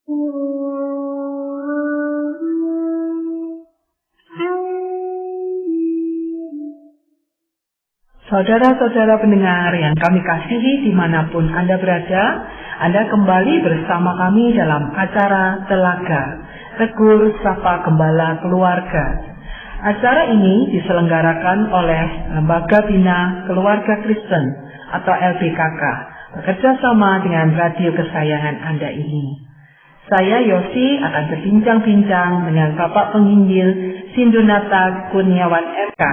Saudara-saudara pendengar yang kami kasihi dimanapun Anda berada, Anda kembali bersama kami dalam acara Telaga, Tegur Sapa Gembala Keluarga. Acara ini diselenggarakan oleh Lembaga Bina Keluarga Kristen atau LBKK, bekerja sama dengan radio kesayangan Anda ini. Saya Yosi akan berbincang-bincang dengan Bapak Penginjil Sindunata Kurniawan MK.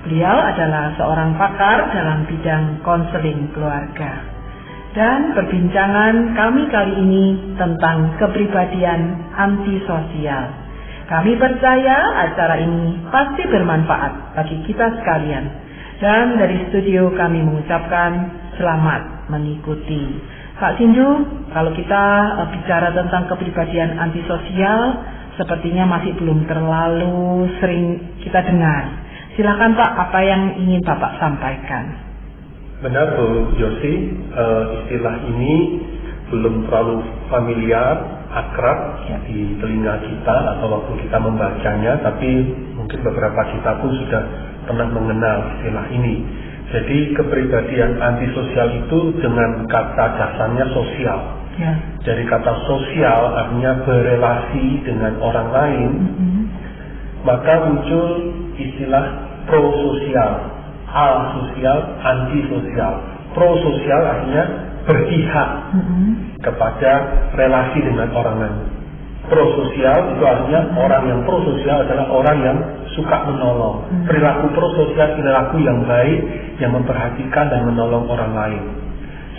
Beliau adalah seorang pakar dalam bidang konseling keluarga. Dan perbincangan kami kali ini tentang kepribadian antisosial. Kami percaya acara ini pasti bermanfaat bagi kita sekalian. Dan dari studio kami mengucapkan selamat mengikuti. Pak Sindu, kalau kita bicara tentang kepribadian antisosial, sepertinya masih belum terlalu sering kita dengar. Silakan Pak, apa yang ingin Bapak sampaikan? Benar Bu Yosi, istilah ini belum terlalu familiar, akrab di telinga kita atau waktu kita membacanya, tapi mungkin beberapa kita pun sudah pernah mengenal istilah ini. Jadi kepribadian antisosial itu dengan kata dasarnya sosial. Ya. Dari kata sosial artinya berelasi dengan orang lain, maka muncul istilah prososial, asosial, antisosial. Prososial artinya berpihak kepada relasi dengan orang lain. Prososial itu artinya orang yang prososial adalah orang yang suka menolong. Perilaku prososial perilaku yang baik, yang memperhatikan dan menolong orang lain.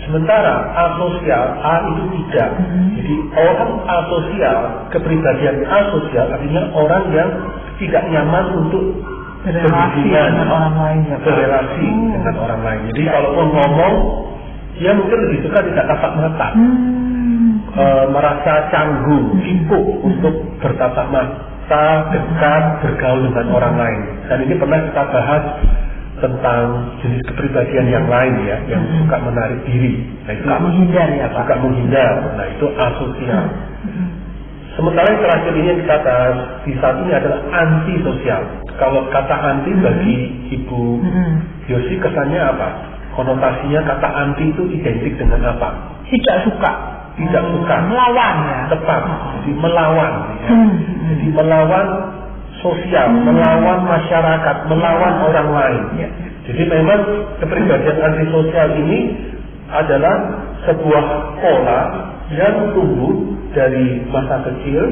Sementara asosial, A itu tidak. Jadi orang asosial, kepribadian asosial artinya orang yang tidak nyaman untuk berrelasi dengan orang lain, ya, berrelasi dengan orang lain. Jadi kalaupun ngomong, dia mungkin lebih suka tidak tatap mata, merasa canggung, sibuk untuk bertatap mata, dekat, bergaul dengan orang lain. Dan ini pernah kita bahas tentang jenis kepribadian yang lain ya, yang suka menarik diri. Nah, itu suka menghindar ya Pak. Suka menghindar. Nah itu asosial. Sementara yang terakhir ini yang kita bahas di saat ini adalah antisosial. Kalau kata anti bagi Ibu Yosi kesannya apa? Konotasinya kata anti itu identik dengan apa? Tidak suka. Tidak suka. Melawan ya. Tepat. Jadi melawan. Ya. Jadi melawan sosial, melawan masyarakat, melawan orang lain. Ya. Jadi memang kepribadian antisosial ini adalah sebuah pola yang tumbuh dari masa kecil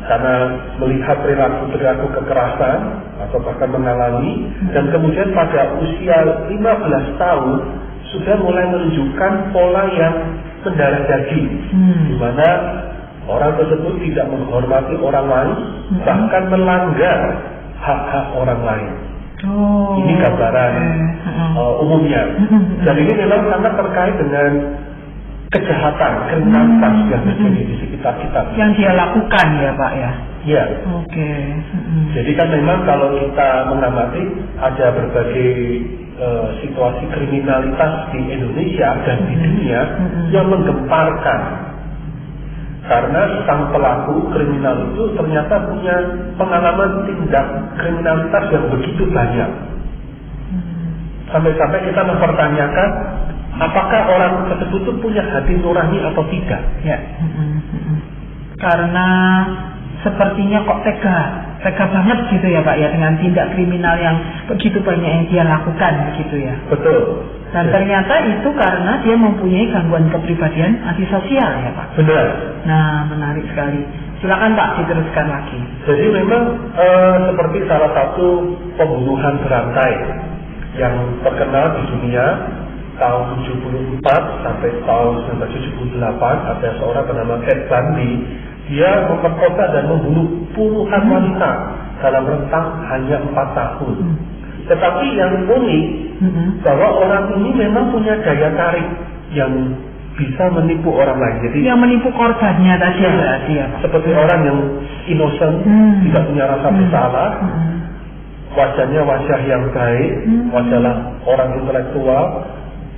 karena melihat perilaku kekerasan atau bahkan mengalami, dan kemudian pada usia 15 tahun sudah mulai menunjukkan pola yang mendarah daging, di mana orang tersebut tidak menghormati orang lain, bahkan melanggar hak-hak orang lain. Ini gambaran umumnya. Dan ini memang sangat terkait dengan kejahatan, kriminalitas yang terjadi di sekitar kita. Yang dia lakukan ya Pak ya? Iya. Oke. Jadi kan memang kalau kita mengamati ada berbagai situasi kriminalitas di Indonesia dan di dunia yang menggemparkan. Karena sang pelaku kriminal itu ternyata punya pengalaman tindak kriminalitas yang begitu banyak. Sampai-sampai kita mempertanyakan apakah orang tersebut itu punya hati nurani atau tidak? Ya. Karena sepertinya kok tega banget gitu ya Pak ya, dengan tindak kriminal yang begitu banyak yang dia lakukan begitu ya. Betul. Dan ternyata itu karena dia mempunyai gangguan kepribadian antisosial ya Pak. Benar. Nah, menarik sekali. Silakan Pak, diteruskan lagi. Jadi memang seperti salah satu pembunuhan berantai yang terkenal di dunia tahun 74 sampai tahun 1978, ada seorang bernama Ted Bundy. Dia memperkosa dan membunuh puluhan wanita dalam rentang hanya 4 tahun. Tetapi yang unik bahwa orang ini memang punya daya tarik yang bisa menipu orang lain. Jadi yang menipu korbannya tadi berarti ya Pak. Seperti orang yang innocent, tidak punya rasa bersalah, wajahnya wajah yang baik, wajah orang intelektual,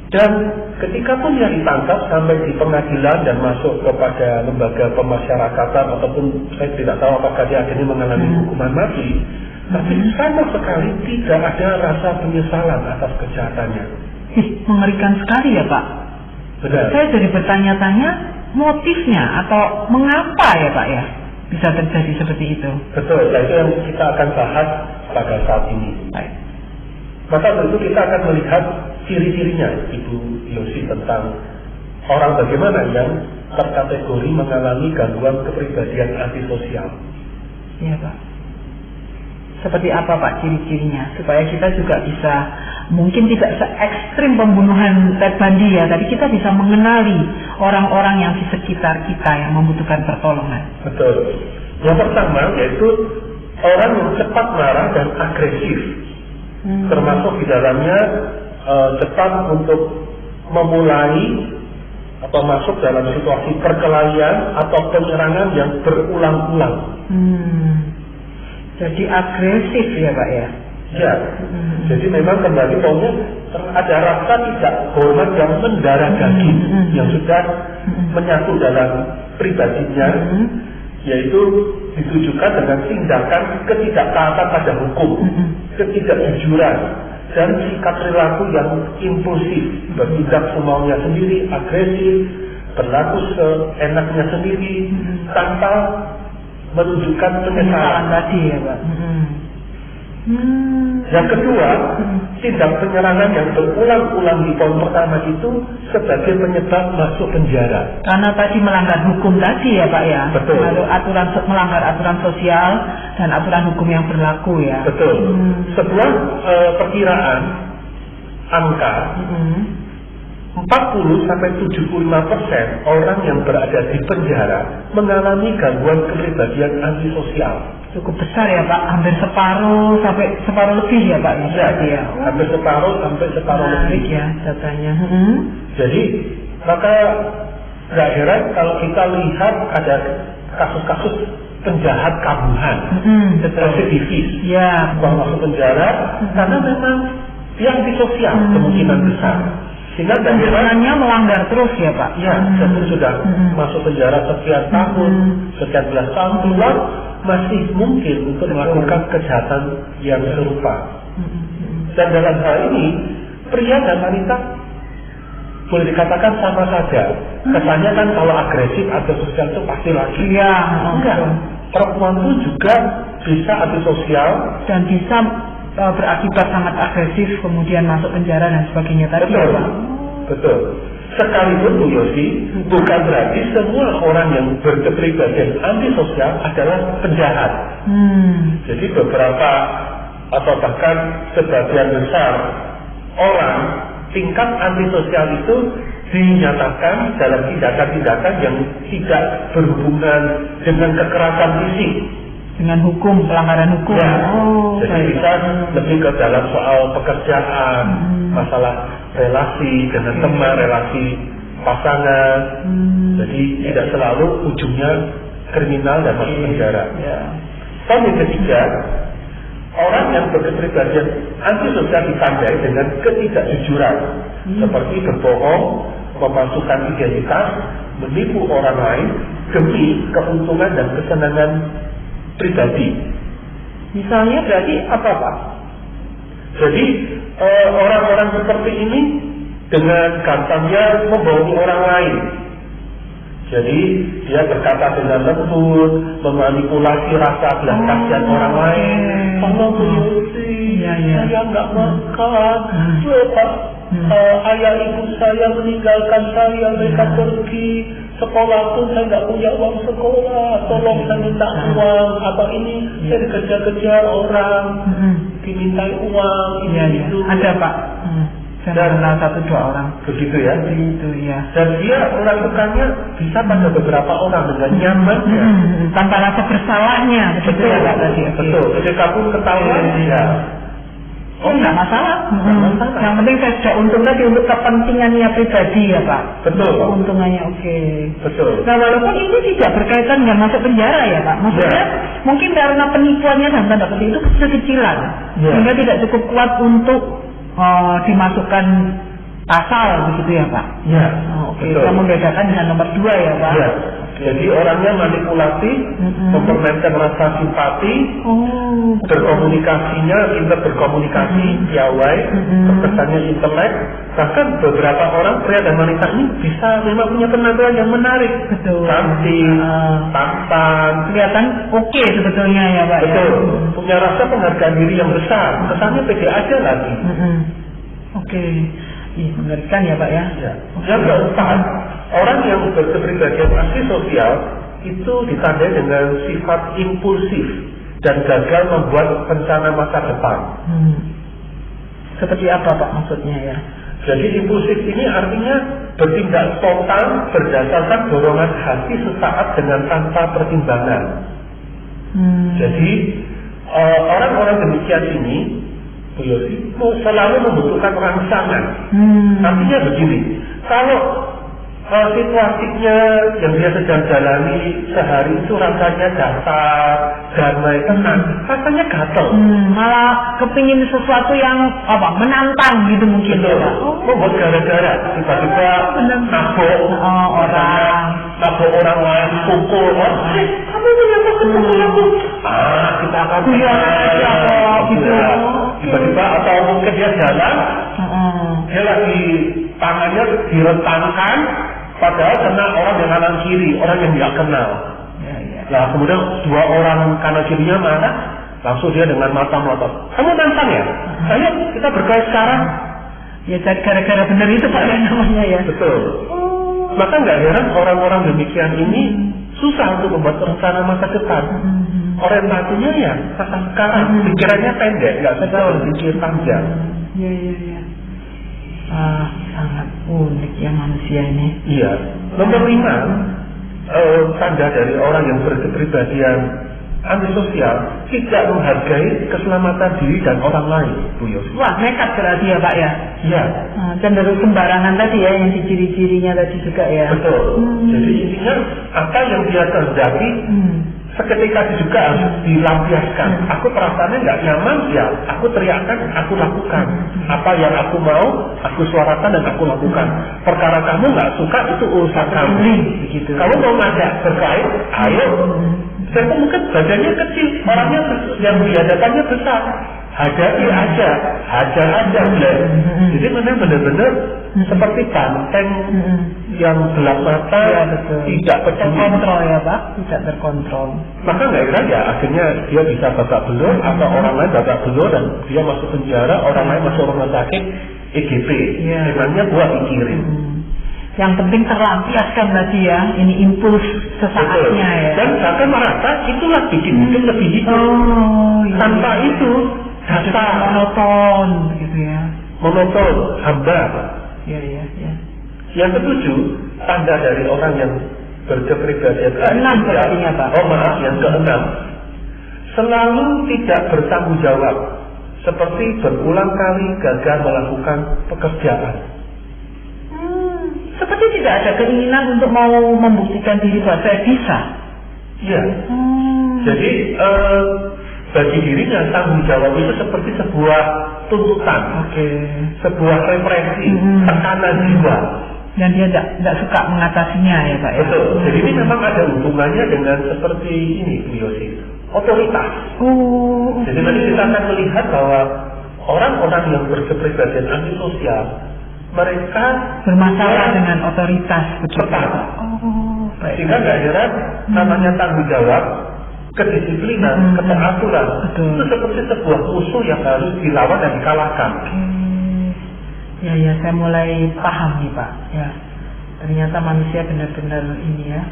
Dan ketika pun dia ditangkap sampai di pengadilan dan masuk kepada lembaga pemasyarakatan ataupun saya tidak tahu apakah dia akhirnya mengalami hukuman mati, tapi sama sekali tidak ada rasa penyesalan atas kejahatannya. Mengerikan sekali ya Pak. Benar. Saya jadi bertanya-tanya motifnya atau mengapa ya Pak ya bisa terjadi seperti itu. Betul, nah itu yang kita akan bahas pada saat ini. Baik. Maka tentu kita akan melihat ciri-cirinya Ibu Yosi tentang orang bagaimana yang terkategori mengalami gangguan kepribadian antisosial. Iya Pak. Seperti apa Pak ciri-cirinya supaya kita juga bisa mungkin tidak se-ekstrim pembunuhan Ted Bundy ya, tapi kita bisa mengenali orang-orang yang di sekitar kita yang membutuhkan pertolongan. Betul. Yang pertama yaitu orang yang cepat marah dan agresif, termasuk di dalamnya cepat untuk memulai atau masuk dalam situasi perkelahian atau penyerangan yang berulang-ulang. Jadi agresif ya Pak ya. Ya, jadi memang kembali poinnya ada rasa tidak hormat yang mendarah daging yang sudah menyatu dalam pribadinya, yaitu ditujukan dengan tindakan ketidaktaatan pada hukum, ketidakjujuran, dan sikap perilaku yang impulsif, bertindak semaunya sendiri, agresif, berlaku seenaknya sendiri, tanpa menunjukkan penyesalan tadi ya Pak. Yang kedua, tindak penyerangan yang berulang-ulang di poin pertama itu sebagai penyebab masuk penjara. Karena tadi melanggar hukum tadi ya Pak ya. Betul. Lalu melanggar aturan sosial dan aturan hukum yang berlaku ya. Betul. Sebuah perkiraan angka 40-75% orang yang berada di penjara mengalami gangguan kepribadian antisosial. Cukup besar ya Pak, hampir separuh sampai separuh lebih ya Pak ya. Hampir separuh sampai separuh lebih ya datanya. Jadi maka nggak heran kalau kita lihat ada kasus-kasus penjahat kambuhan, residivis, masuk penjara karena memang yang antisosial kemungkinan besar. Sehingga tuntutannya melanggar terus ya Pak. Ya, walaupun sudah masuk penjara sekian tahun, sekian belas tahun keluar, masih mungkin untuk melakukan kejahatan yang serupa. Dan dalam hal ini, pria dan wanita boleh dikatakan sama saja. Kesannya kan kalau agresif atau sosial itu pasti laki. Iya, enggak. Perempuan pun juga bisa antisosial dan bisa berakibat sangat agresif, kemudian masuk penjara dan sebagainya tadi. Betul. Betul. Sekalipun Bu Yosi, bukan berarti semua orang yang berkepribadian antisosial adalah penjahat. Jadi beberapa atau bahkan sebagian besar orang tingkat antisosial itu dinyatakan dalam tindakan-tindakan yang tidak berhubungan dengan kekerasan fisik, dengan hukum, pelanggaran hukum. Ya. Jadi bisa lebih ke dalam soal pekerjaan, masalah relasi dengan teman, relasi pasangan. Jadi tidak selalu ujungnya kriminal dan masuk penjara. Dan yang ketiga, orang yang berkepribadian antisosial ditandai dengan ketidakjujuran, seperti berbohong, memalsukan identitas, menipu orang lain demi keuntungan dan kesenangan pribadi. Misalnya berarti apa Pak? Jadi orang-orang seperti ini dengan gampangnya membohongi orang lain. Jadi dia berkata dengan lembut, memanipulasi rasa belas kasihan orang lain. Tolong Bu Yosi, saya nggak makan. Pak, ayah ibu saya meninggalkan saya, mereka pergi. Sekolah pun saya nggak punya uang sekolah, tolong saya minta uang. Apa ini saya dikejar-kejar orang, dimintai uang, itu. Ada Pak. Saya kenal 1-2 orang. Begitu ya? Begitu ya. Dan dia melakukannya bisa pada beberapa orang dengan nyaman, tanpa rasa bersalahnya. Betul ya Pak tadi. Betul. Ketika pun ketahuan, ya. Oh nggak masalah. Yang penting saya sudah untung tadi untuk kepentingannya pribadi ya Pak. Betul. Keuntungannya oke. Betul. Nah walaupun ini tidak berkaitan dengan masuk penjara ya Pak. Maksudnya mungkin karena penipuannya dalam tanda petik itu kecil-kecilan, sehingga tidak cukup kuat untuk dimasukkan pasal begitu ya Pak? Ya, Oke, kita membedakan dengan nomor 2 ya Pak? Ya. Jadi orangnya manipulatif, mempermainkan rasa simpati, berkomunikasinya, pintar berkomunikasi, piawai, terkesannya intelek. Bahkan beberapa orang pria dan wanita ini bisa memang punya penampilan yang menarik, cantik, tampan, kelihatan oke sebetulnya ya Pak. Betul, ya? punya rasa penghargaan diri yang besar, kesannya pede aja lagi. Oke. Ih, mengerikan ya Pak ya? Ya. Yang keempat, orang yang berkepribadian antisosial itu ditandai dengan sifat impulsif dan gagal membuat rencana masa depan. Seperti apa Pak maksudnya ya? Jadi impulsif ini artinya bertindak spontan berdasarkan dorongan hati sesaat dengan tanpa pertimbangan. Jadi orang-orang demikian ini Bu Yosi selalu membutuhkan rangsangan. Artinya begini, kalau situasinya yang dia sedang jalani sehari itu rasanya datar, damai, tenang, rasanya gatel. Malah kepingin sesuatu yang menantang gitu mungkin. Betul. Membuat gara-gara tiba-tiba nabok orang lain, pukul, kamu kenapa ketemu aku? Kita akan gitu. Tiba-tiba atau mungkin dia jalan, dia lagi tangannya direntangkan, padahal kena orang yang kanan kiri, orang yang tidak kenal. Nah kemudian dua orang kanan kirinya marah, langsung dia dengan mata melotot, kamu nantang ya? Ayo kita berkelahi sekarang. Ya gara-gara benar itu Pak ya namanya ya. Betul. Maka nggak heran orang-orang demikian ini susah untuk membuat rencana masa depan. Orientasinya ya masa sekarang, pikirannya pendek, nggak bisa berpikir panjang. Iya. Sangat unik ya manusia ini. Iya. Nomor 5, tanda dari orang yang berkepribadian antisosial tidak menghargai keselamatan diri dan orang lain, Bu Yosi. Wah, nekat berarti ya Pak ya? Iya. Cenderung sembarangan tadi ya, yang ciri-cirinya tadi juga ya. Betul. Jadi intinya apa yang dia kehendaki seketika juga harus dilampiaskan. Aku perasaannya nggak nyaman, ya aku teriakkan, aku lakukan. Apa yang aku mau, aku suarakan dan aku lakukan. Perkara kamu nggak suka itu urusan kamu. Begitu. Kamu mau ngajak berkait, ayo. Saya mungkin badannya kecil, orangnya yang dihadapannya besar. Hadapi aja, hajar aja. Jadi benar-benar seperti banteng yang gelap mata, tidak terkontrol ya Pak, tidak terkontrol. Maka nggak heran ya akhirnya dia bisa babak belur atau orang lain babak belur dan dia masuk penjara, orang lain masuk rumah sakit EGP. Memangnya buat pikirin. Yang penting terlampiaskan tadi ya, ini impuls sesaatnya ya. Dan bahkan merasa itulah bikin hidup lebih hidup. Tanpa itu dasar monoton gitu ya. Monoton, hambar. Iya. Yang ketujuh, tanda dari orang yang berkepribadian keenam berarti Pak. Yang keenam, selalu tidak bertanggung jawab, seperti berulang kali gagal melakukan pekerjaan. Seperti tidak ada keinginan untuk mau membuktikan diri bahwa saya bisa. Iya. Jadi bagi dirinya tanggung jawab itu seperti sebuah tuntutan, sebuah referensi, tekanan jiwa. Dan dia tidak suka mengatasinya ya Pak ya. Betul. Jadi ini memang ada hubungannya dengan seperti ini Bu Yosi, otoritas. Jadi nanti kita akan melihat bahwa orang-orang yang berkepribadian antisosial, mereka bermasalah dengan otoritas. Sehingga nggak heran namanya tanggung jawab, kedisiplinan, keteraturan itu seperti sebuah musuh yang harus dilawan dan dikalahkan. Ya, saya mulai paham nih Pak. Ya, ternyata manusia benar-benar ini ya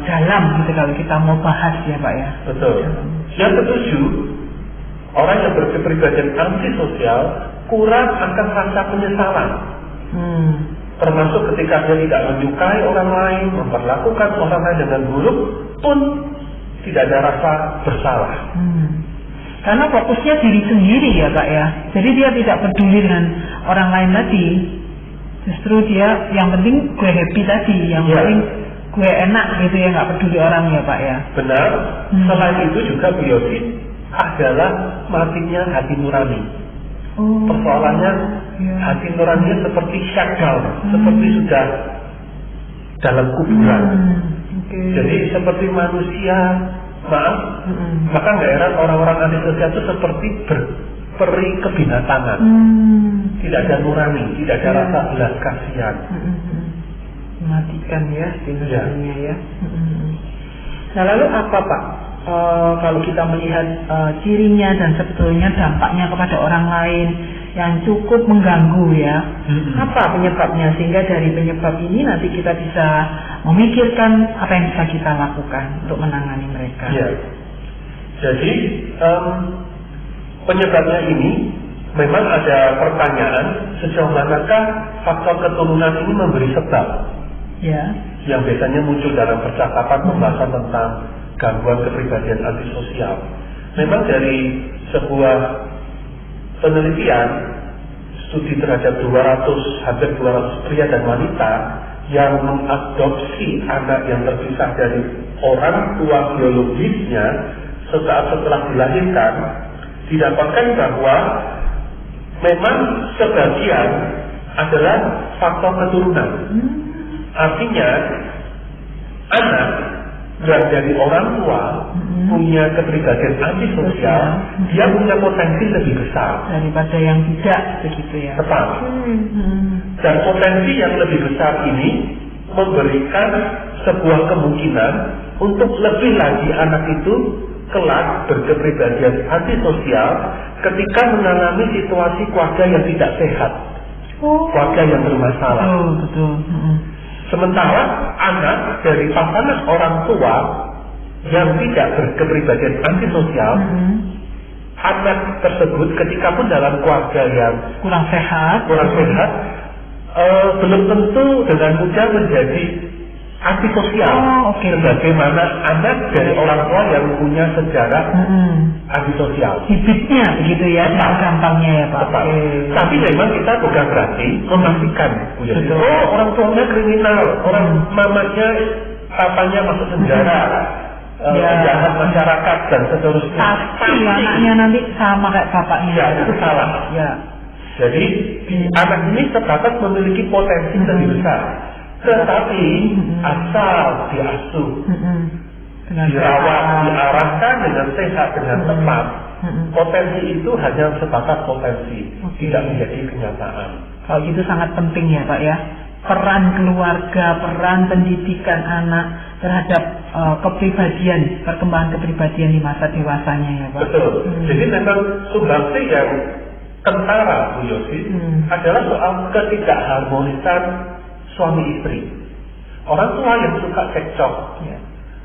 dalam gitu kalau kita mau bahas ya Pak ya. Betul. Yang ketujuh, orang yang berkepribadian antisosial kurang akan rasa penyesalan. Termasuk ketika dia tidak menyukai orang lain, memperlakukan orang lain dengan buruk, pun tidak ada rasa bersalah. Karena fokusnya diri sendiri ya Pak ya. Jadi dia tidak peduli dengan orang lain tadi. Justru dia yang penting gue happy tadi, yang penting gue enak gitu ya, nggak peduli orang ya Pak ya. Benar. Selain itu juga Bu Yosi adalah matinya hati nurani. Persoalannya hati nuraninya seperti shutdown, seperti sudah dalam kuburan. Jadi seperti manusia, maka nggak heran orang-orang antisosial itu seperti berperi kebinatangan. Tidak ada nurani, tidak ada rasa belas kasihan. Mematikan ya nuraninya ya. Nah lalu apa Pak? Kalau kita melihat cirinya dan sebetulnya dampaknya kepada orang lain yang cukup mengganggu ya, apa penyebabnya, sehingga dari penyebab ini nanti kita bisa memikirkan apa yang bisa kita lakukan untuk menangani mereka. Ya. Jadi penyebabnya ini memang ada pertanyaan sejauh manakah faktor keturunan ini memberi sebab, ya, yang biasanya muncul dalam percakapan pembahasan tentang gangguan kepribadian antisosial. Memang dari sebuah penelitian studi terhadap hampir 200 pria dan wanita yang mengadopsi anak yang terpisah dari orang tua biologisnya sesaat setelah dilahirkan, didapatkan bahwa memang sebagian adalah faktor keturunan. Artinya anak yang dari orang tua punya kepribadian antisosial, dia punya potensi lebih besar daripada yang tidak, begitu ya. Tepat. Dan potensi yang lebih besar ini memberikan sebuah kemungkinan untuk lebih lagi anak itu kelak berkepribadian antisosial ketika mengalami situasi keluarga yang tidak sehat, keluarga yang bermasalah. Betul. Sementara anak dari pasangan orang tua yang tidak berkepribadian antisosial, anak tersebut ketika pun dalam keluarga yang kurang sehat, belum tentu dengan mudah menjadi antisosial. Sebagaimana anak dari orang tua yang punya sejarah antisosial. Bibitnya begitu ya, gampangnya ya Pak. Tapi memang kita bukan berarti memastikan, orang tuanya kriminal, orang mamanya, papanya masuk penjara, penjahat masyarakat dan seterusnya. Pasti anaknya nanti sama kayak bapaknya. Ya, itu salah. Ya. Jadi anak ini terdapat memiliki potensi lebih besar. Tetapi asal diasuh, dirawat, diarahkan dengan sehat, dengan tepat, potensi itu hanya sebatas potensi, tidak menjadi kenyataan. Kalau itu sangat penting ya Pak ya, peran keluarga, peran pendidikan anak terhadap kepribadian, perkembangan kepribadian di masa dewasanya ya Pak. Betul. Jadi memang sumbangsi yang kentara Bu Yosi adalah soal ketidakharmonisan suami istri. Orang tua yang suka cekcok,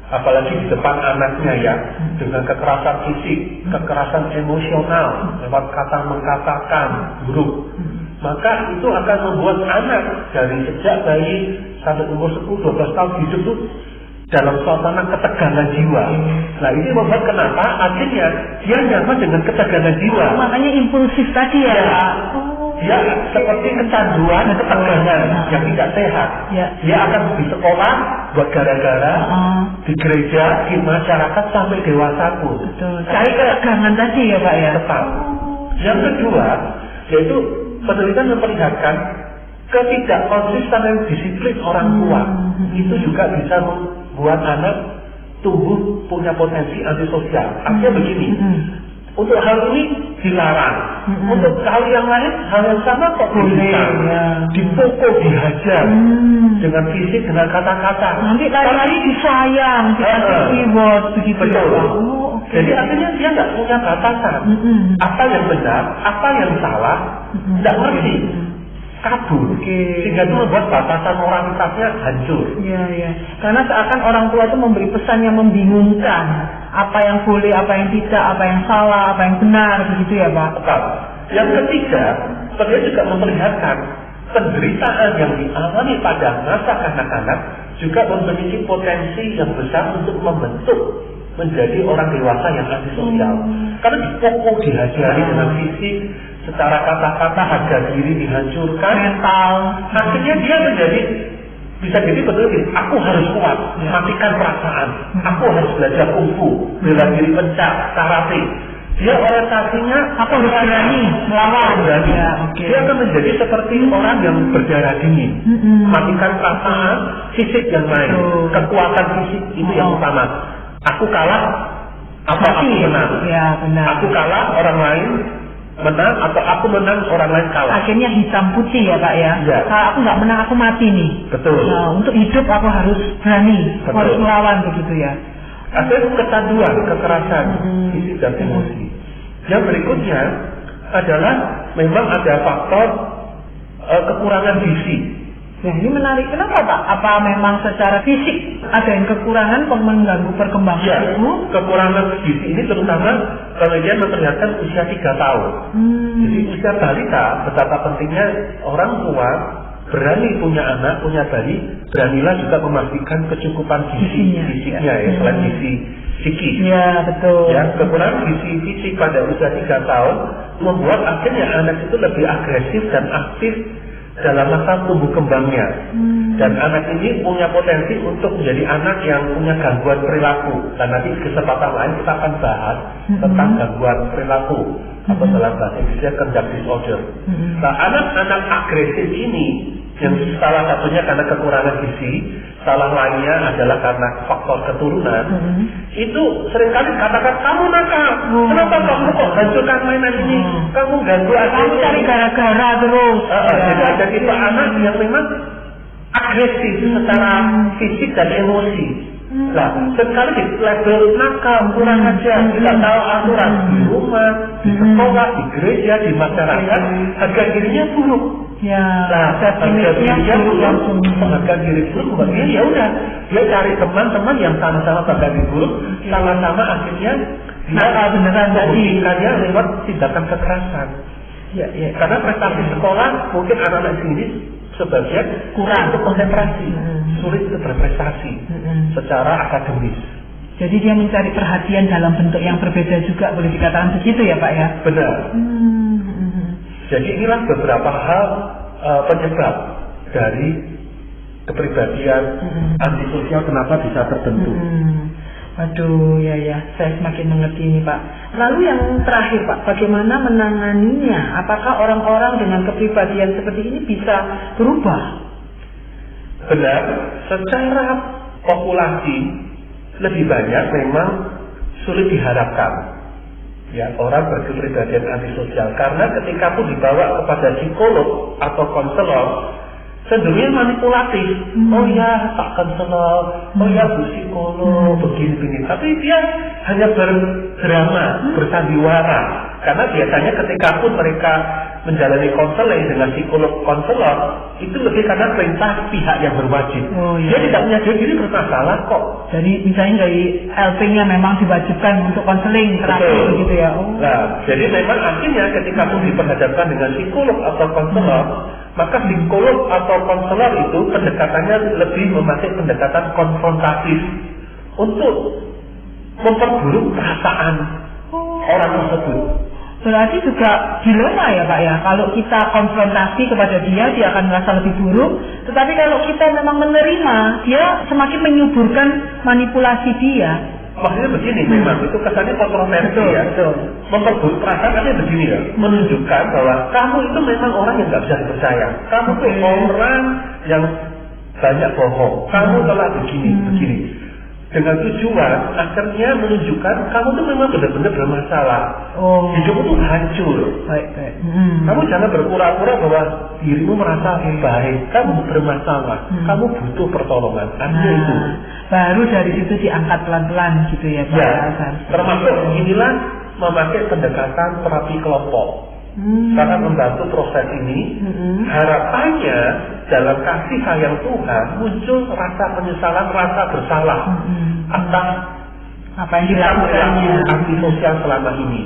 apalagi di depan anaknya ya, dengan kekerasan fisik, kekerasan emosional, lewat kata mengatakan buruk, maka itu akan membuat anak dari sejak bayi sampai umur 10-12 tahun hidup itu dalam suasana ketegangan jiwa. Nah ini membuat kenapa akhirnya dia nyaman dengan ketegangan jiwa. Makanya impulsif tadi ya. Dia seperti kecanduan ketegangan yang tidak sehat. Dia akan di sekolah buat gara-gara, di gereja, di masyarakat sampai dewasa pun. Cari ketegangan tadi ya Pak ya. Tepat. Yang kedua, yaitu penelitian memperlihatkan ketidakkonsistenan disiplin orang tua itu juga bisa membuat anak tumbuh punya potensi antisosial. Artinya begini, untuk hal ini dilarang, untuk hal yang lain, hal yang sama kok boleh, dipukul, dihajar dengan fisik, dengan kata-kata. Nanti lagi disayang, dikasih reward begitu. Betul. Jadi artinya dia nggak punya batasan. Apa yang benar, apa yang salah, nggak ngerti. Kabur, sehingga itu membuat batasan moralitasnya hancur. Iya. Karena seakan orang tua itu memberi pesan yang membingungkan, apa yang boleh, apa yang tidak, apa yang salah, apa yang benar, begitu ya Pak. Tepat. Yang ketiga, beliau juga memperlihatkan penderitaan yang dialami pada masa kanak-kanak juga memiliki potensi yang besar untuk membentuk menjadi orang dewasa yang antisosial. Karena dipukul, dihajari dengan fisik, secara kata-kata harga diri dihancurkan, mental, akhirnya dia menjadi bisa jadi betul, aku harus kuat, matikan perasaan, aku harus belajar kungfu, bela diri, pencak, karate, Dia orientasinya Aku harus berani melawan. berani. Ya, oke. Dia akan menjadi seperti orang yang berdarah dingin, matikan perasaan fisik yang lain, kekuatan fisik itu yang utama. Aku kalah atau aku menang. Ya, benar. Aku kalah, orang lain menang, atau aku menang, orang lain kalah. Akhirnya hitam putih ya Pak ya. Ya. Kalau aku nggak menang aku mati nih. Betul. Nah, untuk hidup aku harus berani, aku Betul. harus melawan begitu ya. Ada kecanduan, kekerasan fisik dan emosi. Yang berikutnya adalah memang ada faktor kekurangan gizi. Nah ini menarik, kenapa Pak? Apa memang secara fisik ada yang kekurangan mengganggu perkembangan Ya, tubuh? kekurangan gizi ini terutama penelitian memperlihatkan usia 3 tahun. Jadi usia balita, betapa pentingnya orang tua berani punya anak, punya bayi, beranilah juga memastikan kecukupan gizi fisiknya ya, selain gizi psikis. Ya betul. Ya, kekurangan gizi fisik pada usia 3 tahun membuat akhirnya anak itu lebih agresif dan aktif dalam masa tumbuh kembangnya. Dan anak ini punya potensi untuk menjadi anak yang punya gangguan perilaku. Dan nanti di kesempatan lain kita akan bahas tentang gangguan perilaku atau dalam bahasa Inggrisnya conduct disorder. Nah, anak-anak agresif ini yang salah satunya karena kekurangan gizi, salah lainnya adalah karena faktor keturunan. Itu seringkali katakan kamu nakal, kenapa kamu kok hancurkan mainan ini, kamu ganggu Kamu cari gara-gara terus. Jadi ada tipe anak yang memang agresif secara fisik dan emosi. Nah, sekali di level nakal, kurang ajar, tidak tahu aturan di rumah, di sekolah, di gereja, di masyarakat, harga dirinya buruk. Ya, Nah, harga dirinya buruk, harga diri buruk, kemudian ya udah, dia cari teman-teman yang sama-sama harga diri buruk, sama-sama akhirnya nakal beneran tadi. membuktikannya lewat tindakan kekerasan. Ya. Karena prestasi sekolah mungkin anak-anak sini sebagian kurang untuk konsentrasi, sulit untuk berprestasi secara akademis. Jadi dia mencari perhatian dalam bentuk yang berbeda juga, boleh dikatakan begitu ya Pak ya? Benar. Jadi inilah beberapa hal penyebab dari kepribadian antisosial kenapa bisa terbentuk. Aduh, ya, saya semakin mengerti ini Pak. Lalu yang terakhir Pak, bagaimana menanganinya? Apakah orang-orang dengan kepribadian seperti ini bisa berubah? Benar, secara populasi lebih banyak memang sulit diharapkan. Ya, orang berkepribadian antisosial karena ketika pun dibawa kepada psikolog atau konselor, cenderungnya manipulatif. Oh ya, Pak konselor, oh ya Bu psikolog, begini-begini. Tapi dia hanya berdrama, bersandiwara. Karena biasanya ketika pun mereka menjalani konseling dengan psikolog konselor, itu lebih karena perintah pihak yang berwajib. Dia tidak menyadari diri bermasalah kok. Jadi misalnya dari LP-nya memang diwajibkan untuk konseling terapi begitu ya. Nah, jadi memang akhirnya ketika pun diperhadapkan dengan psikolog atau konselor, maka psikolog atau konselor itu pendekatannya lebih memakai pendekatan konfrontatif untuk memperburuk perasaan orang tersebut. Berarti juga dilema ya Pak ya, kalau kita konfrontasi kepada dia akan merasa lebih buruk, tetapi kalau kita memang menerima, dia semakin menyuburkan manipulasi dia. Maksudnya begini, memang itu kesannya kontroversi ya. Memperburuk perasaan artinya begini ya, menunjukkan bahwa kamu itu memang orang yang nggak bisa dipercaya. Kamu tuh orang yang banyak bohong. Kamu telah begini. Dengan tujuan akhirnya menunjukkan kamu tuh memang benar-benar bermasalah. Hidupmu tuh hancur. Baik. Kamu jangan berpura-pura bahwa dirimu merasa baik. Kamu bermasalah. Kamu butuh pertolongan. Artinya itu. Baru dari situ diangkat pelan-pelan gitu ya Pak. Ya, termasuk inilah memakai pendekatan terapi kelompok. Karena membantu proses ini, harapannya dalam kasih sayang Tuhan muncul rasa penyesalan, rasa bersalah atas apa yang dilakukannya antisosial selama ini.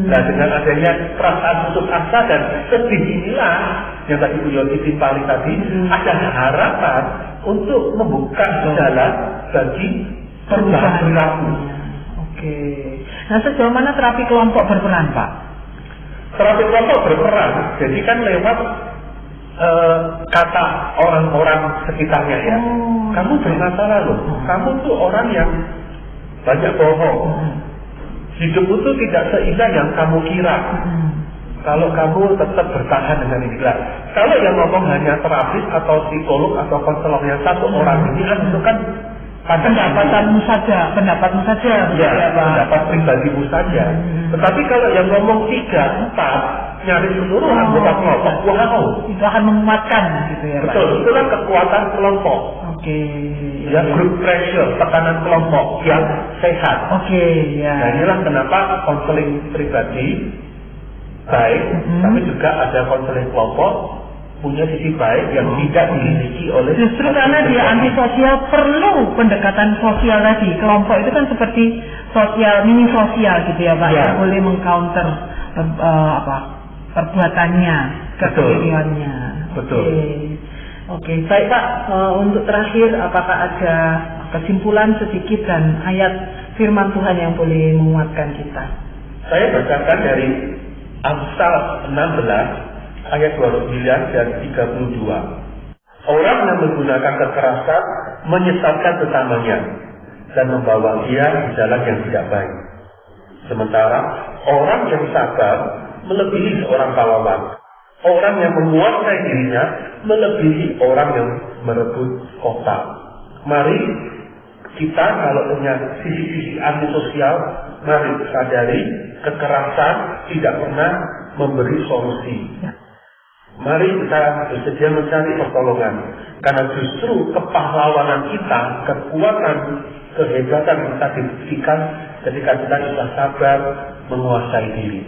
Nah, dengan adanya perasaan putus asa dan sedih inilah yang tadi Bu Yoti timpali tadi, ada harapan untuk membuka jalan bagi perubahan perilaku. Oke. Nah, sejauh mana terapi kelompok berperan Pak? Terapi kelompok berperan, jadi kan lewat kata orang-orang sekitarnya ya. Kamu bermasalah loh, kamu tuh orang yang banyak bohong. Hidup itu tidak seindah yang kamu kira. Kalau kamu tetap bertahan dengan istilah. Kalau yang ngomong hanya terapis atau psikolog atau konselor yang satu orang ini kan itu kan pendapatmu saja, ya, pendapat pribadimu saja. Tetapi kalau yang ngomong 3, 4 nyari seluruh anggota kelompok, wow, itu akan menguatkan gitu ya, Pak. Betul, itulah kekuatan kelompok. Oke. Ya, group pressure, tekanan kelompok yang sehat. Oke, ya. Nah, inilah kenapa konseling pribadi baik, tapi juga ada konseling kelompok punya sisi baik yang tidak dimiliki oleh. Justru karena dia antisosial perlu pendekatan sosial tadi. Kelompok itu kan seperti sosial, mini sosial gitu ya Pak, yang boleh mengcounter perbuatannya, kepribadiannya. Betul. Oke, baik Pak. Untuk terakhir, apakah ada kesimpulan sedikit dan ayat firman Tuhan yang boleh menguatkan kita? Saya bacakan dari Amsal 16 ayat 29 dan 32. Orang yang menggunakan kekerasan menyesatkan sesamanya dan membawa dia di jalan yang tidak baik. Sementara orang yang sabar melebihi seorang pahlawan. Orang yang menguasai dirinya melebihi orang yang merebut kota. Mari kita kalau punya sisi-sisi antisosial, mari sadari kekerasan tidak pernah memberi solusi. Mari kita bersedia mencari pertolongan, karena justru kepahlawanan kita, kekuatan, kehebatan kita dibuktikan ketika kita sudah sabar menguasai diri.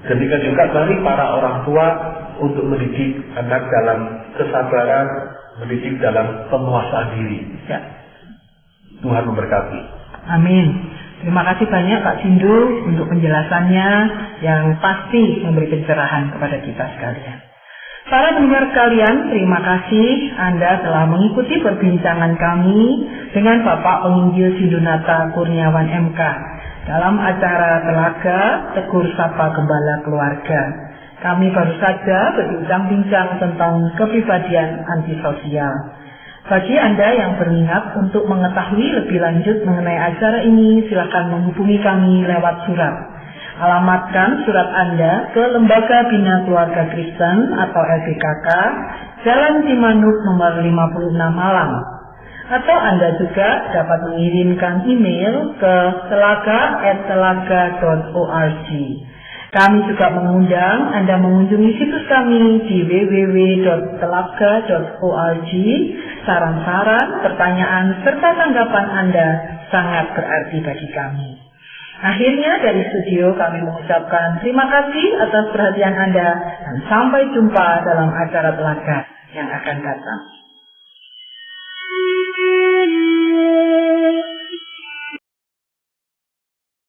Demikian juga mari para orang tua untuk mendidik anak dalam kesabaran, mendidik dalam penguasaan diri. Ya. Tuhan memberkati. Amin. Terima kasih banyak Pak Sindu untuk penjelasannya yang pasti memberi pencerahan kepada kita sekalian. Para pendengar sekalian, terima kasih Anda telah mengikuti perbincangan kami dengan Bapak Penginjil Sindunata Kurniawan MK dalam acara Telaga Tegur Sapa Gembala Keluarga. Kami baru saja berbincang-bincang tentang kepribadian antisosial. Bagi Anda yang berminat untuk mengetahui lebih lanjut mengenai acara ini, silakan menghubungi kami lewat surat. Alamatkan surat Anda ke Lembaga Bina Keluarga Kristen atau LBKK, Jalan Cimanuk nomor 56 Malang. Atau Anda juga dapat mengirimkan email ke telaga@telaga.org. Kami juga mengundang Anda mengunjungi situs kami di www.telaga.org. Saran-saran, pertanyaan, serta tanggapan Anda sangat berarti bagi kami. Akhirnya dari studio kami mengucapkan terima kasih atas perhatian Anda dan sampai jumpa dalam acara Telaga yang akan datang.